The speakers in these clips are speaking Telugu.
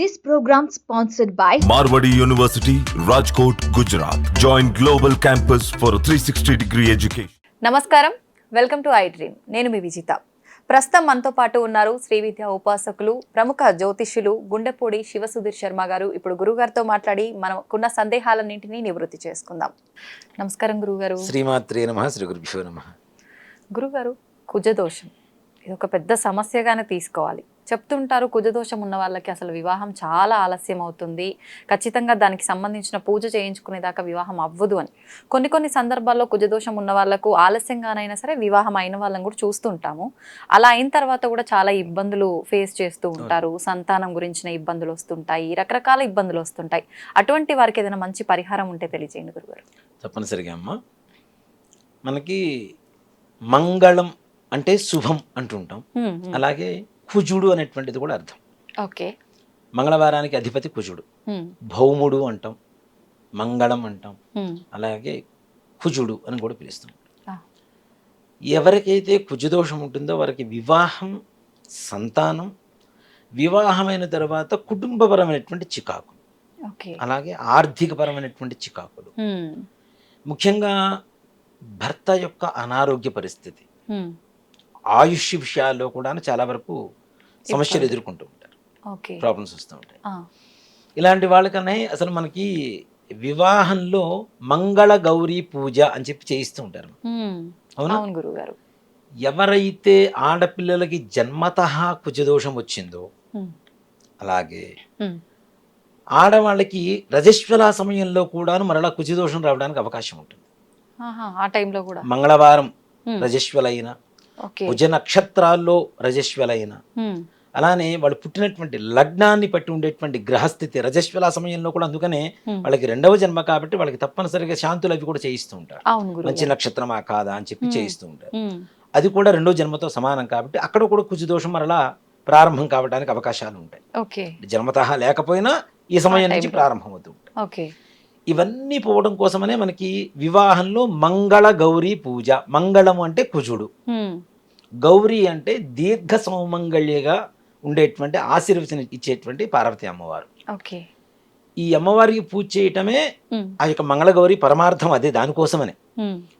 This program sponsored by Marwadi University, Rajkot, Gujarat. Join Global Campus for a 360-degree education. నమస్కారం, వెల్కమ్ టు ఐ డ్రీమ్. నేను మీ విజిత. ప్రస్తుతం మనతో పాటు ఉన్నారు శ్రీ విద్యా ఉపాసకులు, ప్రముఖ జ్యోతిష్యులు గుండెపూడి శివసుధీర్ శర్మ గారు. ఇప్పుడు గురుగారితో మాట్లాడి మనకున్న సందేహాలన్నింటినీ నివృత్తి చేసుకుందాం. నమస్కారం గురుగారు. శ్రీమాత్రే నమః. శ్రీ గురుభ్యో నమః. గురుగారు, కుజదోషం ఇది ఒక పెద్ద సమస్యగానే తీసుకోవాలి. చెప్తుంటారు కుజదోషం ఉన్న వాళ్ళకి అసలు వివాహం చాలా ఆలస్యం అవుతుంది, ఖచ్చితంగా దానికి సంబంధించిన పూజ చేయించుకునేదాకా వివాహం అవ్వదు అని. కొన్ని సందర్భాల్లో కుజదోషం ఉన్న వాళ్ళకు ఆలస్యంగానైనా సరే వివాహం అయిన వాళ్ళని కూడా చూస్తుంటాము. అలా అయిన తర్వాత కూడా చాలా ఇబ్బందులు ఫేస్ చేస్తూ ఉంటారు, సంతానం గురించిన ఇబ్బందులు వస్తుంటాయి, రకరకాల ఇబ్బందులు వస్తుంటాయి. అటువంటి వారికి ఏదైనా మంచి పరిహారం ఉంటే తెలియజేయండి గురుగారు. తప్పనిసరిగా అమ్మ, మనకి మంగళం అంటే శుభం అంటుంటాం. అలాగే కుజుడు అనేటువంటిది కూడా అర్థం. ఓకే. మంగళవారానికి అధిపతి కుజుడు, భౌముడు అంటాం, మంగళం అంటాం, అలాగే కుజుడు అని కూడా పిలుస్తాం. ఎవరికైతే కుజదోషం ఉంటుందో వారికి వివాహం, సంతానం, వివాహమైన తర్వాత కుటుంబపరమైనటువంటి చికాకులు, అలాగే ఆర్థికపరమైనటువంటి చికాకులు, ముఖ్యంగా భర్త యొక్క అనారోగ్య పరిస్థితి, ఆయుష్ విషయాల్లో కూడా చాలా వరకు సమస్యలు ఎదుర్కొంటూ ఉంటారు, ప్రాబ్లమ్స్ వస్తూ ఉంటాయి. ఇలాంటి వాళ్ళకనే అసలు మనకి వివాహంలో మంగళ గౌరీ పూజ అని చెప్పి చేయిస్తూ ఉంటారు. అవునా గురుగారు? ఎవరైతే ఆడపిల్లలకి జన్మతః కుజదోషం వచ్చిందో, అలాగే ఆడవాళ్ళకి రజస్వల సమయంలో కూడాను మరలా కుజదోషం రావడానికి అవకాశం ఉంటుంది. ఆ టైంలో కూడా మంగళవారం రజస్వలైన, కుజ నక్షత్రాల్లో రజస్వలైన, అలానే వాళ్ళు పుట్టినటువంటి లగ్నాన్ని బట్టి ఉండేటువంటి గ్రహస్థితి రజస్వల సమయంలో కూడా, అందుకనే వాళ్ళకి రెండవ జన్మ కాబట్టి వాళ్ళకి తప్పనిసరిగా శాంతులు అవి కూడా చేయిస్తూ ఉంటారు. మంచి నక్షత్రమా కాదా అని చెప్పి చేయిస్తూ ఉంటారు. అది కూడా రెండో జన్మతో సమానం కాబట్టి అక్కడ కూడా కుజదోషం మరలా ప్రారంభం కావడానికి అవకాశాలు ఉంటాయి. జన్మతః లేకపోయినా ఈ సమయం నుంచి ప్రారంభం అవుతూ ఉంటాయి. ఇవన్నీ పోవడం కోసమనే మనకి వివాహంలో మంగళ గౌరీ పూజ. మంగళము అంటే కుజుడు, గౌరీ అంటే దీర్ఘ సౌమంగళ్యగా ఉండేటువంటి ఆశీర్వచనం ఇచ్చేటువంటి పార్వతీ అమ్మవారు. ఈ అమ్మవారికి పూజ చేయటమే ఆ యొక్క మంగళగౌరి పరమార్థం అదే. దానికోసమనే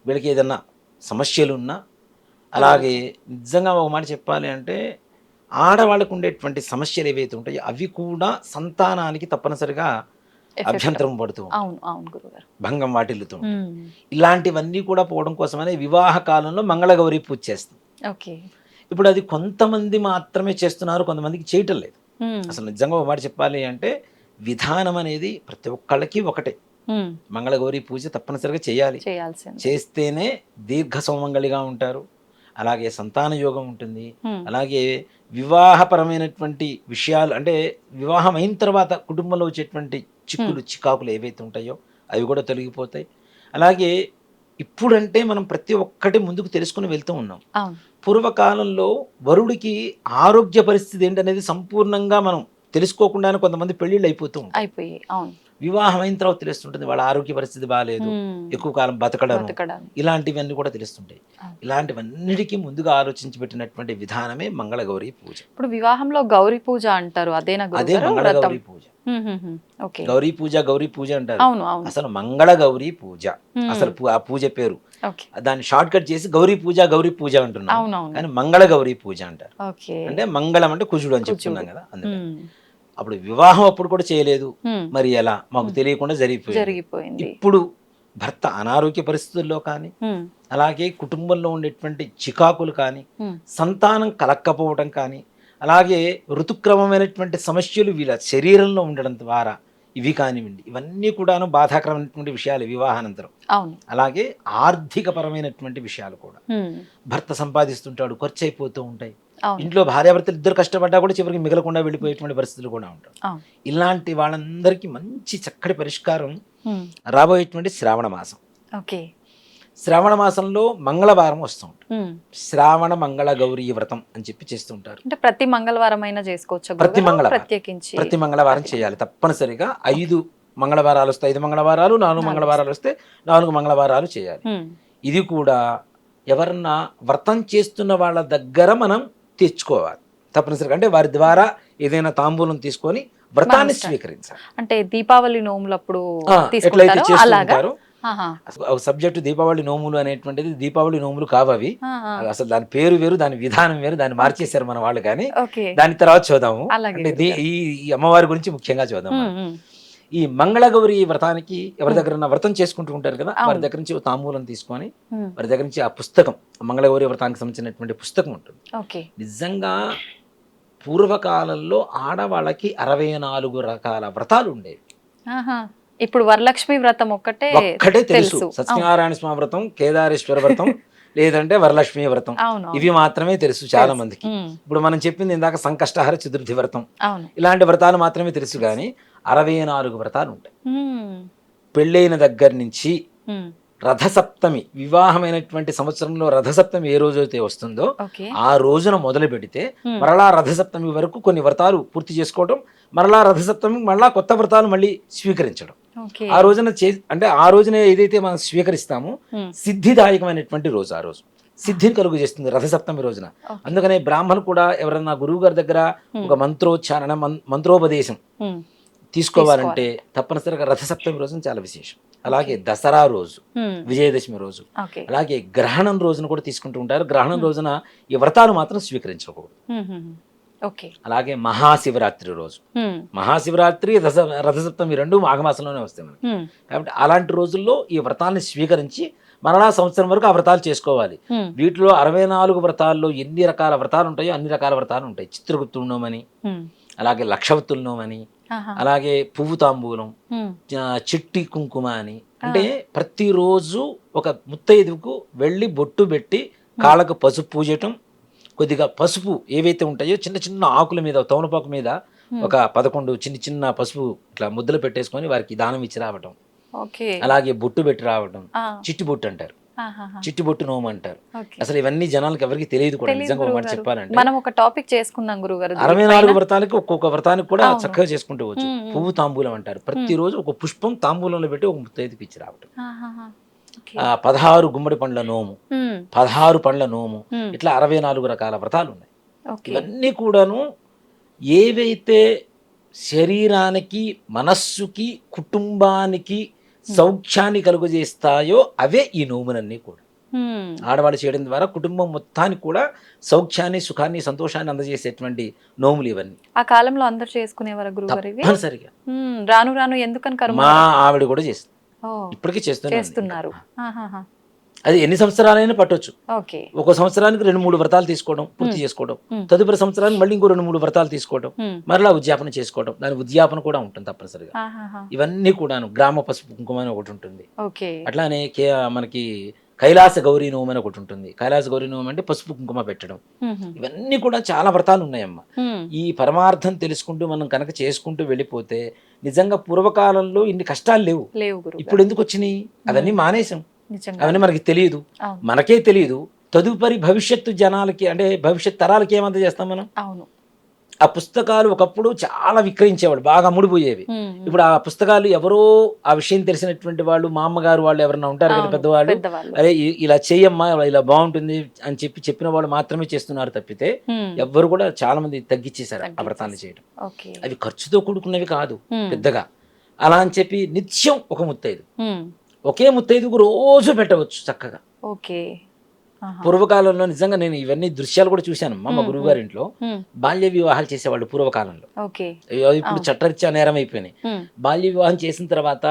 వీళ్ళకి ఏదన్నా సమస్యలు ఉన్నా, అలాగే నిజంగా ఒక మాట చెప్పాలి అంటే ఆడవాళ్ళకు ఉండేటువంటి సమస్యలు ఏవైతే ఉంటాయో అవి కూడా సంతానానికి తప్పనిసరిగా అభ్యంతరం పడుతూ భంగం వాటిల్లుతూ. ఇలాంటివన్నీ కూడా పోవడం కోసమనే వివాహ కాలంలో మంగళగౌరి పూజ చేస్తాం. ఇప్పుడు అది కొంతమంది మాత్రమే చేస్తున్నారు, కొంతమందికి చేయటం లేదు. అసలు నిజంగా ఒక మాట చెప్పాలి అంటే విధానం అనేది ప్రతి ఒక్కళ్ళకి ఒకటే. మంగళగౌరి పూజ తప్పనిసరిగా చేయాలి, చేస్తేనే దీర్ఘ సౌమంగళిగా ఉంటారు, అలాగే సంతాన యోగం ఉంటుంది, అలాగే వివాహపరమైనటువంటి విషయాలు అంటే వివాహం అయిన తర్వాత కుటుంబంలో వచ్చేటువంటి చిక్కులు చికాకులు ఏవైతే ఉంటాయో అవి కూడా తొలగిపోతాయి. అలాగే ఇప్పుడంటే మనం ప్రతి ఒక్కటి ముందుకు తెలుసుకుని వెళ్తూ ఉన్నాం. పూర్వకాలంలో వరుడికి ఆరోగ్య పరిస్థితి ఏంటనేది సంపూర్ణంగా మనం తెలుసుకోకుండానే కొంతమంది పెళ్లిళ్ళు అయిపోతూ ఉంటాయి. వివాహం అయిన తర్వాత తెలుస్తుంటుంది వాళ్ళ ఆరోగ్య పరిస్థితి బాగాలేదు, ఎక్కువ కాలం బతకడం, ఇలాంటివన్నీ కూడా తెలుస్తుంటాయి. ఇలాంటివన్నిటికీ ముందుగా ఆలోచించి పెట్టినటువంటి విధానమే మంగళగౌరి పూజ. ఇప్పుడు వివాహంలో గౌరీ పూజ అంటారు, అదే మంగళగౌరి పూజ. గౌరీ పూజ, గౌరీ పూజ అంటారు. అసలు మంగళగౌరి పూజ అసలు ఆ పూజ పేరు. దాన్ని షార్ట్ కట్ చేసి గౌరీ పూజ, గౌరీ పూజ అంటున్నాం, కానీ మంగళగౌరి పూజ అంటారు. అంటే మంగళం అంటే కుజుడు అని చెప్తున్నాం కదా, అందుకని. అప్పుడు వివాహం అప్పుడు కూడా చేయలేదు, మరి ఎలా మాకు తెలియకుండా జరిగిపోయింది. ఇప్పుడు భర్త అనారోగ్య పరిస్థితుల్లో కానీ, అలాగే కుటుంబంలో ఉండేటువంటి చికాకులు కానీ, సంతానం కలక్కపోవడం కానీ, అలాగే ఋతుక్రమమైనటువంటి సమస్యలు వీళ్ళ శరీరంలో ఉండడం ద్వారా ఇవి కానివ్వండి, ఇవన్నీ కూడాను బాధాకరమైనటువంటి విషయాలు వివాహానంతరం. అలాగే ఆర్థిక పరమైనటువంటి విషయాలు కూడా, భర్త సంపాదిస్తుంటాడు, ఖర్చు అయిపోతూ ఉంటాయి, ఇంట్లో భార్యాభర్తలు ఇద్దరు కష్టపడ్డా కూడా చివరికి మిగలకుండా వెళ్ళిపోయేటువంటి పరిస్థితులు కూడా ఉంటాయి. ఇలాంటి వాళ్ళందరికీ మంచి చక్కటి పరిష్కారం రాబోయేటువంటి శ్రావణ మాసం. శ్రావణ మాసంలో మంగళవారం వస్తూ ఉంటుంది. శ్రావణ మంగళ గౌరీ వ్రతం అని చెప్పి చేస్తుంటారు. అంటే ప్రతి మంగళవారం అయినా చేసుకోవచ్చు? ప్రతి మంగళవారం చేయాలి తప్పనిసరిగా. 5 మంగళవారాలు వస్తాయి, 5 మంగళవారాలు, 4 మంగళవారాలు వస్తే 4 మంగళవారాలు చేయాలి. ఇది కూడా ఎవరన్నా వ్రతం చేస్తున్న వాళ్ళ దగ్గర మనం తెచ్చుకోవాలి తప్పనిసరిగా. అంటే వారి ద్వారా ఏదైనా తాంబూలం తీసుకొని వ్రతాన్ని స్వీకరించాలి. అంటే దీపావళి నోములప్పుడు ఎట్లయితే తీసుకుంటారో అలాగా. చేస్తుంటారో ఒక సబ్జెక్టు దీపావళి నోములు అనేటువంటిది దీపావళి నోములు కావవి. అసలు దాని పేరు వేరు, దాని విధానం వేరు, దాన్ని మార్చేశారు మన వాళ్ళు. కానీ దాని తర్వాత చూద్దాము. అంటే ఈ అమ్మవారి గురించి ముఖ్యంగా చూద్దాం. ఈ మంగళగౌరి వ్రతానికి ఎవరి దగ్గర వ్రతం చేసుకుంటూ ఉంటారు కదా, వారి దగ్గర నుంచి తాంబూలం తీసుకొని వారి దగ్గర నుంచి ఆ పుస్తకం, మంగళగౌరి వ్రతానికి సంబంధించినటువంటి పుస్తకం ఉంటుంది. నిజంగా పూర్వకాలంలో ఆడవాళ్ళకి 64 రకాల వ్రతాలు ఉండేవి. ఇప్పుడు వరలక్ష్మి వ్రతం ఒక్కటే తెలుసు. సత్యనారాయణ స్వామి వ్రతం, కేదారేశ్వర వ్రతం, లేదంటే వరలక్ష్మి వ్రతం, ఇవి మాత్రమే తెలుసు చాలా మందికి. ఇప్పుడు మనం చెప్పింది ఇందాక సంకష్టహర చతుర్థి వ్రతం, ఇలాంటి వ్రతాలు మాత్రమే తెలుసు. కానీ 64 వ్రతాలు ఉంటాయి. పెళ్ళైన దగ్గర నుంచి రథసప్తమి, వివాహమైనటువంటి సంవత్సరంలో రథసప్తమి ఏ రోజైతే వస్తుందో ఆ రోజున మొదలు పెడితే మరలా రథసప్తమి వరకు కొన్ని వ్రతాలు పూర్తి చేసుకోవడం, మరలా రథసప్తమి మరలా కొత్త వ్రతాలు మళ్ళీ స్వీకరించడం. ఆ రోజున అంటే ఆ రోజున ఏదైతే మనం స్వీకరిస్తామో సిద్ధిదాయకమైనటువంటి రోజు, ఆ రోజు సిద్ధిని కలుగు చేస్తుంది రథసప్తమి రోజున. అందుకనే బ్రాహ్మణులు కూడా ఎవరన్నా గురువు గారి దగ్గర ఒక మంత్రోచ్చారణ, మంత్రోపదేశం తీసుకోవాలంటే తప్పనిసరిగా రథసప్తమి రోజున చాలా విశేషం. అలాగే దసరా రోజు, విజయదశమి రోజు, అలాగే గ్రహణం రోజున కూడా తీసుకుంటూ ఉంటారు. గ్రహణం రోజున ఈ వ్రతాలు మాత్రం స్వీకరించకూడదు. అలాగే మహాశివరాత్రి రోజు, మహాశివరాత్రి రథసప్తమి రెండు మాఘమాసంలోనే వస్తాయి మనకి. కాబట్టి అలాంటి రోజుల్లో ఈ వ్రతాన్ని స్వీకరించి మరలా సంవత్సరం వరకు ఆ వ్రతాలు చేసుకోవాలి. వీటిలో 64 వ్రతాల్లో ఎన్ని రకాల వ్రతాలు ఉంటాయో అన్ని రకాల వ్రతాలు ఉంటాయి. చిత్రగుప్తుల నోమని, అలాగే లక్షవత్తుల నోమని, అలాగే పువ్వు తాంబూలం, చిట్టి కుంకుమ అని. అంటే ప్రతిరోజు ఒక ముత్తైదుకు వెళ్ళి బొట్టు పెట్టి కాళ్ళకు పసుపు పూజటం, కొద్దిగా పసుపు ఏవైతే ఉంటాయో చిన్న చిన్న ఆకుల మీద, తమలపాకు మీద ఒక 11 చిన్న చిన్న పసుపు ఇట్లా ముద్దలు పెట్టేసుకొని వారికి దానం ఇచ్చి రావటం. అలాగే బొట్టు పెట్టి రావటం, చిట్టి బొట్టు అంటారు, చిట్టి బొట్టు నోము అంటారు. అసలు ఇవన్నీ జనాలకు ఎవరికి తెలియదు కూడా. నిజంగా మాట చెప్పాలంటే మనం ఒక టాపిక్ చేసుకుందాం గురుగారు. 64 వ్రతాలకి ఒక్కొక్క వ్రతానికి కూడా చక్కగా చేసుకుంటూ వచ్చు. పువ్వు తాంబూలం అంటారు. ప్రతిరోజు ఒక పుష్పం తాంబూలంలో పెట్టి ఒక ముత్తైదుకి ఇచ్చి రావటం. 16 గుమ్మడి పండ్ల నోము, 16 పండ్ల నోము, ఇట్లా 64 రకాల వ్రతాలు ఉన్నాయి. ఇవన్నీ కూడాను ఏవైతే శరీరానికి, మనస్సుకి, కుటుంబానికి సౌఖ్యాన్ని కలుగజేస్తాయో అవే ఈ నోములన్నీ కూడా. ఆడవాళ్ళు చేయడం ద్వారా కుటుంబం మొత్తానికి కూడా సౌఖ్యాన్ని, సుఖాన్ని, సంతోషాన్ని అందజేసేటువంటి నోములు ఇవన్నీ. ఆ కాలంలో అందరు చేసుకునేవారు గురుగారు ఇవి? తప్పనిసరిగా. రాను రాను ఎందుకని మా ఆవిడ కూడా చేస్తుంది, ఇప్పటికీ చేస్తున్నారు. అది ఎన్ని సంవత్సరాలైనా పట్టొచ్చు. ఒక సంవత్సరానికి 2-3 వ్రతాలు తీసుకోవడం, పూర్తి చేసుకోవడం, తదుపరి సంవత్సరానికి మళ్ళీ ఇంకో 2-3 వ్రతాలు తీసుకోవడం, మరలా ఉద్యాపన చేసుకోవడం. దాని ఉద్యాపన కూడా ఉంటుంది తప్పనిసరిగా. ఇవన్నీ కూడాను గ్రామ పసుపు కుంకుమ అని ఒకటి ఉంటుంది. అట్లానే మనకి కైలాస గౌరీ నోము అని ఒకటి ఉంటుంది. కైలాస గౌరీ నోము అంటే పసుపు కుంకుమ పెట్టడం. ఇవన్నీ కూడా చాలా వ్రతాలు ఉన్నాయమ్మ. ఈ పరమార్థం తెలుసుకుంటూ మనం కనుక చేసుకుంటూ వెళ్ళిపోతే నిజంగా పూర్వకాలంలో ఇన్ని కష్టాలు లేవు. ఇప్పుడు ఎందుకు వచ్చినాయి? అవన్నీ మానేసాం. అవన్నీ మనకి తెలియదు, మనకే తెలియదు. తదుపరి భవిష్యత్తు జనాలకి, అంటే భవిష్యత్ తరాలకి ఏమంత చేస్తాం మనం? ఆ పుస్తకాలు ఒకప్పుడు చాలా విక్రయించేవాళ్ళు, బాగా అమ్ముడుపోయేవి. ఇప్పుడు ఆ పుస్తకాలు ఎవరో ఆ విషయం తెలిసినటువంటి వాళ్ళు, మా అమ్మగారు వాళ్ళు ఎవరన్నా ఉంటారు కదా పెద్దవాళ్ళు, అరే ఇలా చెయ్యమ్మా, ఇలా బాగుంటుంది అని చెప్పిన వాళ్ళు మాత్రమే చేస్తున్నారు తప్పితే ఎవ్వరు కూడా చాలా మంది తగ్గించేశారు ఆ వ్రతాన్ని చేయడం. అవి ఖర్చుతో కూడుకున్నవి కాదు పెద్దగా. అలా అని చెప్పి నిత్యం ఒక ముత్తైదు, ఒకే ముత్తైదుకు రోజు పెట్టవచ్చు చక్కగా. పూర్వకాలంలో నిజంగా నేను ఇవన్నీ దృశ్యాలు కూడా చూశాను. మా గురువు గారి ఇంట్లో బాల్య వివాహాలు చేసేవాళ్ళు పూర్వకాలంలో. ఇప్పుడు చట్టరీత్యా నేరం అయిపోయినాయి. బాల్య వివాహం చేసిన తర్వాత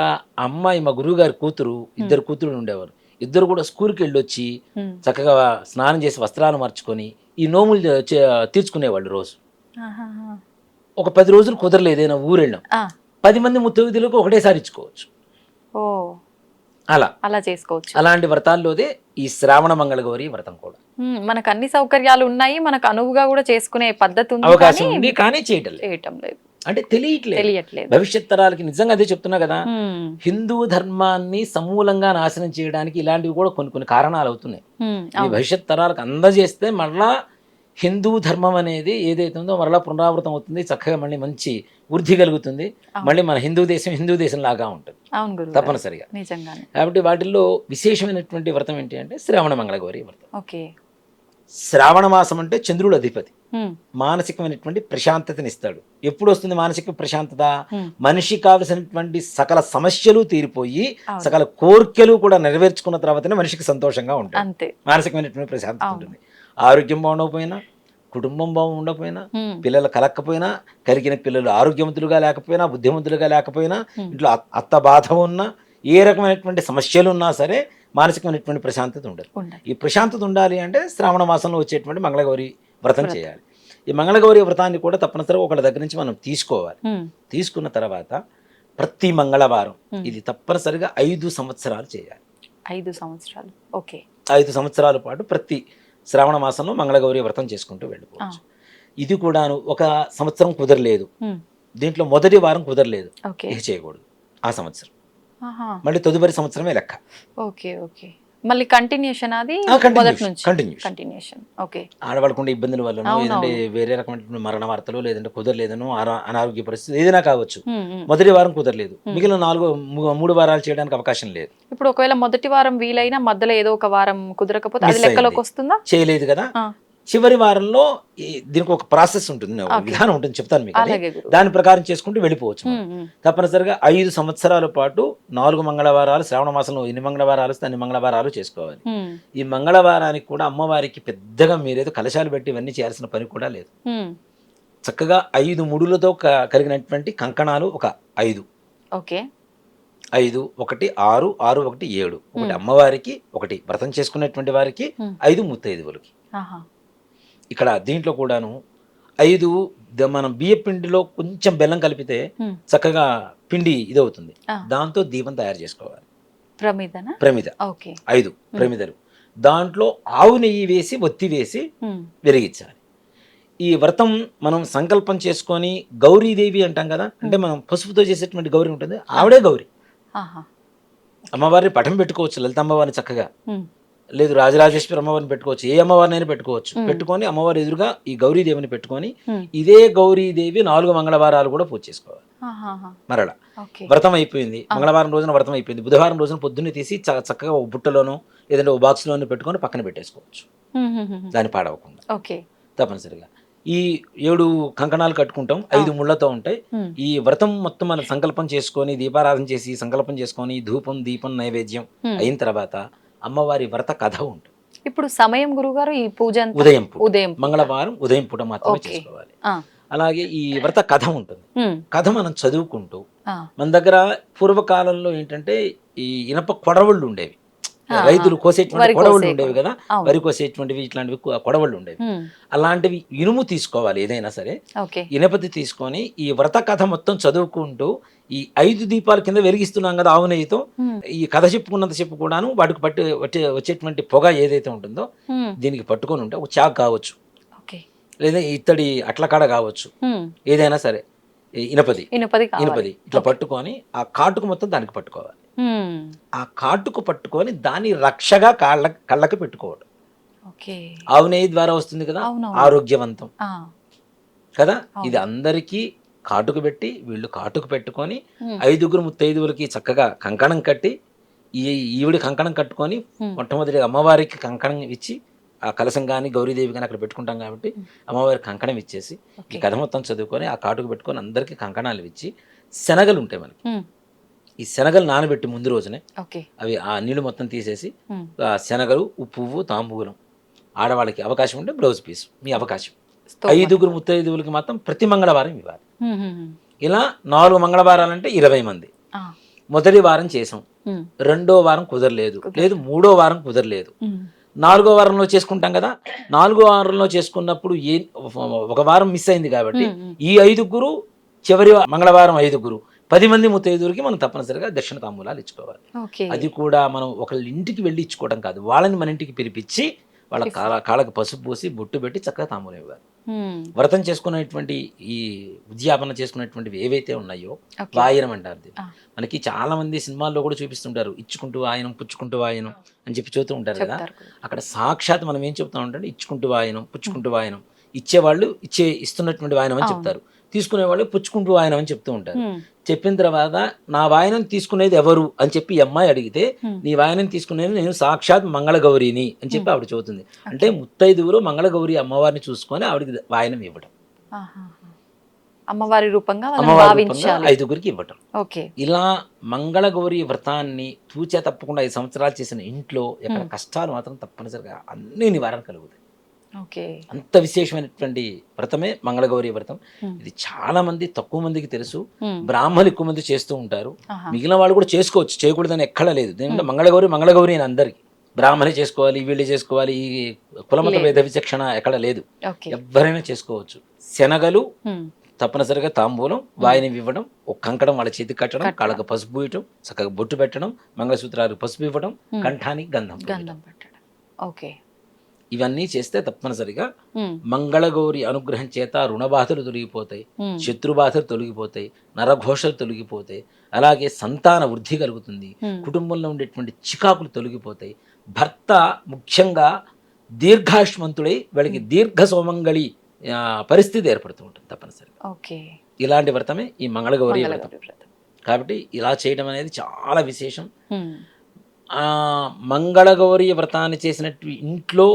అమ్మాయి, మా గురువు గారి కూతురు, 2 కూతురు ఉండేవారు. 2 కూడా స్కూల్కి వెళ్ళొచ్చి చక్కగా స్నానం చేసి వస్త్రాలు మార్చుకొని ఈ నోములు తీర్చుకునేవాళ్ళు రోజు. ఒక 10 రోజులు కుదరలేదు, ఏదైనా ఊరు వెళ్ళాం, 10 మంది ముత్తైదులకు ఒకటేసారి ఇచ్చుకోవచ్చు. అలా చేసుకోవచ్చు. అలాంటి వ్రతాల్లోదే ఈ శ్రావణ మంగళగౌరి వ్రతం కూడా. మనకు అన్ని సౌకర్యాలు ఉన్నాయి, మనకు అనువుగా కూడా చేసుకునే పద్ధతి ఉంది, అవకాశం ఉంది. కానీ చేయటం లేదు, అంటే తెలియట్లేదు. భవిష్యత్ తరాలకి నిజంగా అదే చెప్తున్నా కదా, హిందూ ధర్మాన్ని సమూలంగా నాశనం చేయడానికి ఇలాంటివి కూడా కొన్ని కారణాలు అవుతున్నాయి. ఈ భవిష్యత్ తరాలకు అందజేస్తే మళ్ళా హిందూ ధర్మం అనేది ఏదైతే ఉందో మరలా పునరావృతం అవుతుంది, చక్కగా మళ్ళీ మంచి వృద్ధి కలుగుతుంది, మళ్ళీ మన హిందూ దేశం లాగా ఉంటుంది తప్పనిసరిగా. కాబట్టి వాటిల్లో విశేషమైనటువంటి వ్రతం ఏంటి అంటే శ్రావణ మంగళగౌరి వ్రతం. శ్రావణ మాసం అంటే చంద్రుడు అధిపతి. మానసికమైనటువంటి ప్రశాంతతని ఇస్తాడు. ఎప్పుడు వస్తుంది మానసిక ప్రశాంతత? మనిషి కావలసినటువంటి సకల సమస్యలు తీరిపోయి సకల కోరికలు కూడా నెరవేర్చుకున్న తర్వాతనే మనిషికి సంతోషంగా ఉంటుంది, మానసికమైనటువంటి ప్రశాంతత ఉంటుంది. ఆరోగ్యం బాగుండకపోయినా, కుటుంబం బాగుండకపోయినా, పిల్లలు కలక్కపోయినా, కలిగిన పిల్లలు ఆరోగ్యవంతులుగా లేకపోయినా, బుద్ధిమంతులుగా లేకపోయినా, ఇంట్లో అత్త బాధ ఉన్నా, ఏ రకమైనటువంటి సమస్యలు ఉన్నా సరే మానసికమైనటువంటి ప్రశాంతత ఉండదు. ఈ ప్రశాంతత ఉండాలి అంటే శ్రావణ మాసంలో వచ్చేటువంటి మంగళగౌరి వ్రతం చేయాలి. ఈ మంగళగౌరి వ్రతాన్ని కూడా తప్పనిసరిగా ఒకళ్ళ దగ్గర నుంచి మనం తీసుకోవాలి. తీసుకున్న తర్వాత ప్రతి మంగళవారం ఇది తప్పనిసరిగా 5 సంవత్సరాలు చేయాలి. 5 సంవత్సరాలు. ఓకే. 5 సంవత్సరాల పాటు ప్రతి శ్రావణ మాసంలో మంగళగౌరి వ్రతం చేసుకుంటూ వెళ్ళిపోవచ్చు. ఇది కూడాను ఒక సంవత్సరం కుదరలేదు, దీంట్లో మొదటి వారం కుదరలేదు, ఇక చేయకూడదు ఆ సంవత్సరం. మళ్ళీ తదుపరి సంవత్సరమే లెక్క. Okay okay. మళ్ళీ కంటిన్యూషన్, అది మొదటి నుంచి కంటిన్యూషన్. ఓకే. ఆడవాళ్ళకు ఉండే ఇబ్బందుల వల్ల, లేదంటే వేరే రకమైన మరణ వార్తలు, లేదంటే కుదరలేదనో, అనారోగ్య పరిస్థితి ఏదైనా కావచ్చు, మొదటి వారం కుదరలేదు, మిగిలిన 3 వారాలు చేయడానికి అవకాశం లేదు. ఇప్పుడు ఒకవేళ మొదటి వారం వీలైనా మధ్యలో ఏదో ఒక వారం కుదరకపోతే అది లెక్కలోకి వస్తుందా? చేయలేదు కదా, చివరి వారంలో దీనికి ఒక ప్రాసెస్ ఉంటుంది, విధానం ఉంటుంది, చెప్తాను మీకు. దాని ప్రకారం చేసుకుంటూ వెళ్ళిపోవచ్చు. తప్పనిసరిగా 5 సంవత్సరాల పాటు 4 మంగళవారాలు, శ్రావణ మాసంలో ఎన్ని మంగళవారాలు వస్తే అన్ని మంగళవారాలు చేసుకోవాలి. ఈ మంగళవారానికి కూడా అమ్మవారికి పెద్దగా మీరేదో కలశాలు పెట్టి ఇవన్నీ చేయాల్సిన పని కూడా లేదు. చక్కగా 5 ముడులతో కలిగినటువంటి కంకణాలు ఒక 5. ఓకే. 5, 1, 6, 6, 1, 7. ఒకటి అమ్మవారికి, ఒకటి వ్రతం చేసుకునేటువంటి వారికి, 5 ముత్తైదువులకి. ఇక్కడ దీంట్లో కూడాను 5 మనం బియ్య పిండిలో కొంచెం బెల్లం కలిపితే చక్కగా పిండి ఇదవుతుంది, దాంతో దీపం తయారు చేసుకోవాలి. ప్రమిద 5 ప్రమిదలు, దాంట్లో ఆవు నెయ్యి వేసి ఒత్తి వేసి వెలిగించాలి. ఈ వ్రతం మనం సంకల్పం చేసుకొని గౌరీదేవి అంటాం కదా, అంటే మనం పసుపుతో చేసేటువంటి గౌరీ ఉంటుంది, ఆవిడే గౌరీ. అమ్మవారిని పటం పెట్టుకోవచ్చు, లలిత అమ్మవారిని చక్కగా, లేదు రాజరాజేశ్వరి అమ్మవారిని పెట్టుకోవచ్చు, ఏ అమ్మవారినైనా పెట్టుకోవచ్చు. పెట్టుకొని అమ్మవారి ఎదురుగా ఈ గౌరీదేవిని పెట్టుకొని ఇదే గౌరీదేవి 4 మంగళవారాలు కూడా పూజ చేసుకోవాలి. మరలా వ్రతం అయిపోయింది, మంగళవారం రోజున వ్రతం అయిపోయింది, బుధవారం రోజున పొద్దున్నే తీసి చక్కగా ఒక బుట్టలోనో లేదంటే ఒక బాక్స్లోనో పెట్టుకొని పక్కన పెట్టేసుకోవచ్చు, దాన్ని పాడవకుండా. తప్పనిసరిగా ఈ 7 కంకణాలు కట్టుకుంటాం, 5 ముళ్ళతో ఉంటాయి. ఈ వ్రతం మొత్తం మనం సంకల్పం చేసుకొని దీపారాధన చేసి సంకల్పం చేసుకొని ధూపం దీపం నైవేద్యం అయిన తర్వాత అమ్మవారి వ్రత కథ ఉంటుంది. ఇప్పుడు సమయం గురుగారు ఈ పూజ ఉదయం మంగళవారం ఉదయం పూట మాత్రమే చేసుకోవాలి. అలాగే ఈ వ్రత కథ ఉంటుంది, కథ మనం చదువుకుంటూ, మన దగ్గర పూర్వకాలంలో ఏంటంటే ఈ ఇనప కొడవళ్ళు ఉండేవి, రైతులు కోసేటువంటి కొడవళ్ళు ఉండేవి కదా, వరి కోసేటువంటివి ఇట్లాంటివి కొడవళ్ళు ఉండేవి. అలాంటివి ఇనుము తీసుకోవాలి, ఏదైనా సరే ఇనపతి తీసుకొని ఈ వ్రత కథ మొత్తం చదువుకుంటూ ఈ 5 దీపాల కింద వెలిగిస్తున్నాం కదా ఆవు నెయ్యితో, ఈ కథ చెప్పుకున్నంత చెప్పు కూడాను వాటికి వచ్చేటువంటి పొగ ఏదైతే ఉంటుందో దీనికి పట్టుకొని ఉంటే ఒక చాక్ కావచ్చు, లేదా ఇత్తడి అట్లకాడ కావచ్చు, ఏదైనా సరే ఇనపది ఇట్లా పట్టుకొని ఆ కాటుకు మొత్తం దానికి పట్టుకోవాలి. ఆ కాటుకు పట్టుకొని దాని రక్షగా కళ్ళకి పెట్టుకోవడం. ఆవు నెయ్యి ద్వారా వస్తుంది కదా, ఆరోగ్యవంతం కదా. ఇది అందరికీ కాటుకు పెట్టి వీళ్ళు కాటుకు పెట్టుకొని 5 ముత్తైదువులకి చక్కగా కంకణం కట్టి, ఈవిడి కంకణం కట్టుకొని మొట్టమొదటి అమ్మవారికి కంకణం ఇచ్చి, ఆ కలశం కానీ గౌరీదేవి కానీ అక్కడ పెట్టుకుంటాం కాబట్టి అమ్మవారికి కంకణం ఇచ్చేసి ఈ కథ మొత్తం చదువుకొని ఆ కాటుకు పెట్టుకొని అందరికీ కంకణాలు ఇచ్చి, శనగలు ఉంటాయి మనకి, ఈ శనగలు నానబెట్టి ముందు రోజునే అవి ఆ నీళ్లు మొత్తం తీసేసి ఆ శనగలు, పువ్వు, తాంబూలం, ఆడవాళ్ళకి అవకాశం ఉంటే బ్లౌజ్ పీస్ మీ అవకాశం. 5 ముత్తైదువులకి మాత్రం ప్రతి మంగళవారం ఇవ్వాలి. ఇలా 4 మంగళవారాలంటే 20 మంది. మొదటి వారం చేసాం, 2వ వారం కుదరలేదు, లేదు 3వ వారం కుదరలేదు, 4వ వారంలో చేసుకుంటాం కదా. 4వ వారంలో చేసుకున్నప్పుడు ఒక వారం మిస్ అయింది కాబట్టి ఈ 5 చివరి మంగళవారం 5 10 మంది ముత్తైదువులకి మనం తప్పనిసరిగా దక్షిణ తాంబూలాలు ఇచ్చుకోవాలి. అది కూడా మనం ఒకళ్ళ ఇంటికి వెళ్ళి ఇచ్చుకోవడం కాదు, వాళ్ళని మన ఇంటికి పిలిపించి వాళ్ళ కాళ్ళకి పసుపు పూసి బొట్టు పెట్టి చక్కగా తాంబూలం ఇవ్వాలి. వ్రతం చేసుకునేటువంటి ఈ ఉద్యాపన చేసుకునేటువంటివి ఏవైతే ఉన్నాయో వాయనం అంటారు. మనకి చాలా మంది సినిమాల్లో కూడా చూపిస్తుంటారు, ఇచ్చుకుంటూ వాయనం పుచ్చుకుంటూ వాయనం అని చెప్పి చూస్తూ ఉంటారు కదా. అక్కడ సాక్షాత్ మనం ఏం చెప్తాం అంటే ఇచ్చుకుంటూ వాయనం పుచ్చుకుంటూ వాయనం, ఇచ్చేవాళ్ళు ఇస్తున్నటువంటి వాయనం అని చెప్తారు, తీసుకునేవాళ్ళు పుచ్చుకుంటూ వాయనం అని చెప్తూ ఉంటారు. చెప్పిన తర్వాత నా వాయనం తీసుకునేది ఎవరు అని చెప్పి ఈ అమ్మాయి అడిగితే నీ వాయనం తీసుకునేది నేను సాక్షాత్ మంగళగౌరిని అని చెప్పి ఆవిడ చెబుతుంది. అంటే ముత్తైదువులు మంగళగౌరి అమ్మవారిని చూసుకొని ఆవిడకి వాయనం ఇవ్వడం, అమ్మవారి రూపంగా అమ్మవారి రూపంగా 5గురికి ఇవ్వటం. ఓకే. ఇలా మంగళగౌరి వ్రతాన్ని తూచా తప్పకుండా 5 సంవత్సరాలు చేసిన ఇంట్లో ఎక్కడ కష్టాలు మాత్రం తప్పనిసరిగా అన్ని నివారణ కలుగుతాయి. ఓకే. అంత విశేషమైనటువంటి వ్రతమే మంగళగౌరి వ్రతం. ఇది చాలా మంది తక్కువ మందికి తెలుసు, బ్రాహ్మణులు ఎక్కువ మంది చేస్తూ ఉంటారు. మిగిలిన వాళ్ళు కూడా చేసుకోవచ్చు, చేయకూడదని ఎక్కడ లేదు. దీంట్లో మంగళగౌరి అని అందరికి బ్రాహ్మణే చేసుకోవాలి, వీళ్ళే చేసుకోవాలి, ఈ కులమత భేద విచక్షణ ఎక్కడ లేదు, ఎవరైనా చేసుకోవచ్చు. శనగలు తప్పనిసరిగా తాంబూలం, వాయిని ఇవ్వడం, ఒక కంకణం వాళ్ళ చేతికి కట్టడం, కాళ్ళకు పసుపు ఇవ్వడం, చక్కగా బొట్టు పెట్టడం, మంగళసూత్రాలు పసుపు ఇవ్వడం, కంఠానికి గంధం పెట్టడం. ఓకే. ఇవన్నీ చేస్తే తప్పనిసరిగా మంగళగౌరి అనుగ్రహం చేత రుణబాధలు తొలగిపోతాయి, శత్రుబాధలు తొలగిపోతాయి, నరఘోషలు తొలగిపోతాయి, అలాగే సంతాన వృద్ధి కలుగుతుంది, కుటుంబంలో ఉండేటువంటి చికాకులు తొలగిపోతాయి, భర్త ముఖ్యంగా దీర్ఘాయుష్మంతుడై వాళ్ళకి దీర్ఘ సోమంగళి పరిస్థితి ఏర్పడుతూ ఉంటుంది తప్పనిసరిగా. ఓకే. ఇలాంటి వ్రతమే ఈ మంగళగౌరి వ్రతం. కాబట్టి ఇలా చేయడం అనేది చాలా విశేషం. మంగళగౌరి వ్రతాన్ని చేసినట్టు ఇంట్లో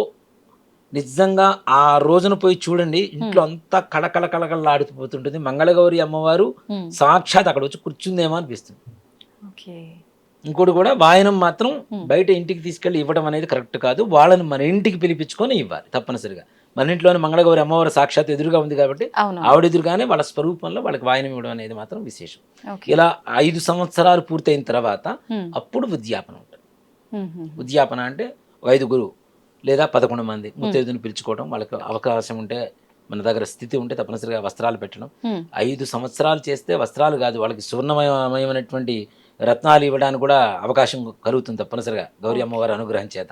నిజంగా ఆ రోజున పోయి చూడండి, ఇంట్లో అంతా కళకళలాడిపోతుంటుంది. మంగళగౌరి అమ్మవారు సాక్షాత్ అక్కడ వచ్చి కూర్చుందేమో అనిపిస్తుంది. ఇంకోటి కూడా వాయనం మాత్రం బయట ఇంటికి తీసుకెళ్లి ఇవ్వడం అనేది కరెక్ట్ కాదు, వాళ్ళని మన ఇంటికి పిలిపించుకొని ఇవ్వాలి తప్పనిసరిగా. మన ఇంట్లోనే మంగళగౌరి అమ్మవారు సాక్షాత్ ఎదురుగా ఉంది కాబట్టి ఆవిడ ఎదురుగానే వాళ్ళ స్వరూపంలో వాళ్ళకి వాయనం ఇవ్వడం అనేది మాత్రం విశేషం. ఇలా 5 సంవత్సరాలు పూర్తయిన తర్వాత అప్పుడు ఉద్యాపన ఉంటుంది. ఉద్యాపన అంటే 5గురు లేదా 11 మంది ముత్తైదుని పిలుచుకోవడం, వాళ్ళకి అవకాశం ఉంటే మన దగ్గర స్థితి ఉంటే తప్పనిసరిగా వస్త్రాలు పెట్టడం. 5 సంవత్సరాలు చేస్తే వస్త్రాలు కాదు, వాళ్ళకి సువర్ణమయమైనటువంటి రత్నాలు ఇవ్వడానికి కూడా అవకాశం కలుగుతుంది తప్పనిసరిగా గౌరీ అమ్మవారి అనుగ్రహం చేత.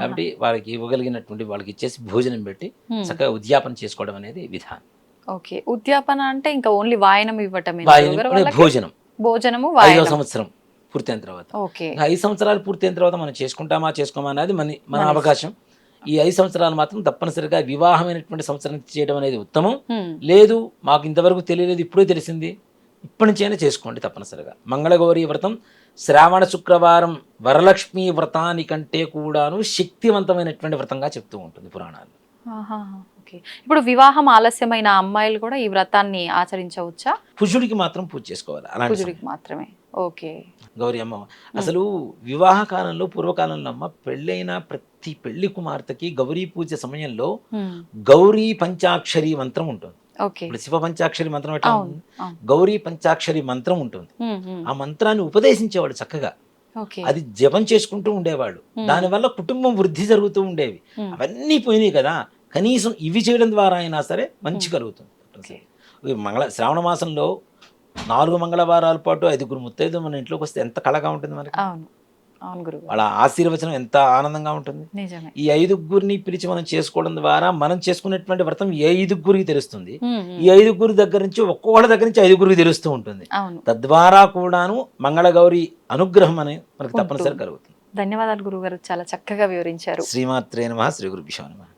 కాబట్టి వాళ్ళకి ఇవ్వగలిగినటువంటి వాళ్ళకి ఇచ్చేసి భోజనం పెట్టి చక్కగా ఉద్యాపన చేసుకోవడం అనేది విధానం. ఓకే. ఉద్యాపన అంటే ఇంకా ఓన్లీ వాయనం ఇవ్వటమే, భోజనం. భోజనము 5వ సంవత్సరం పూర్తయిన తర్వాత. 5 సంవత్సరాలు పూర్తయిన తర్వాత మనం చేసుకోమా అనేది మన అవకాశం. ఈ 5 సంవత్సరాలు మాత్రం తప్పనిసరిగా వివాహమైనటువంటి సంవత్సరం చేయడం అనేది ఉత్తమం. లేదు మాకు ఇంతవరకు తెలియలేదు, ఇప్పుడే తెలిసింది, ఇప్పటి నుంచైనా చేసుకోండి తప్పనిసరిగా. మంగళగౌరి వ్రతం శ్రావణ శుక్రవారం వరలక్ష్మి వ్రతానికంటే కూడాను శక్తివంతమైనటువంటి వ్రతంగా చెప్తూ ఉంటుంది పురాణాలు. ఇప్పుడు వివాహం ఆలస్యమైన అమ్మాయిలు కూడా ఈ వ్రతాన్ని ఆచరించవచ్చా? పురుషుడికి మాత్రం పూజ చేసుకోవాలి, అలాంటి మాత్రమే. ఓకే. గౌరీ అమ్మ అసలు వివాహ కాలంలో పూర్వకాలంలో అమ్మ పెళ్ళైన ప్రతి పెళ్లి కుమార్తెకి గౌరీ పూజ సమయంలో గౌరీ పంచాక్షరి మంత్రం ఉంటుంది. ఇప్పుడు శివ పంచాక్షరి మంత్రం ఎట్లా ఉంటుంది, గౌరీ పంచాక్షరి మంత్రం ఉంటుంది. ఆ మంత్రాన్ని ఉపదేశించేవాడు చక్కగా, అది జపం చేసుకుంటూ ఉండేవాడు. దానివల్ల కుటుంబం వృద్ధి జరుగుతూ ఉండేవి. అవన్నీ పోయినాయి కదా, కనీసం ఇవి చేయడం ద్వారా అయినా సరే మంచి కలుగుతుంది. శ్రావణ మాసంలో 4 మంగళవారాల పాటు 5గురు ముత్తైదు మన ఇంట్లోకి వస్తే ఎంత కళగా ఉంటుంది మనకి. వాళ్ళ ఆశీర్వచనం ఎంత ఆనందంగా ఉంటుంది. ఈ 5గురిని పిలిచి మనం చేసుకోవడం ద్వారా మనం చేసుకునేటువంటి వ్రతం ఏ 5గురికి తెలుస్తుంది. ఈ 5గురి దగ్గర నుంచి ఒక్కొక్కళ్ళ దగ్గర నుంచి 5గురికి తెలుస్తూ ఉంటుంది. తద్వారా కూడాను మంగళగౌరి అనుగ్రహం అని మనకి తప్పనిసరి కలుగుతుంది. ధన్యవాదాలు గురుగారు, చాలా చక్కగా వివరించారు. శ్రీమాత్రే నమః. శ్రీ గురుభ్యో నమః.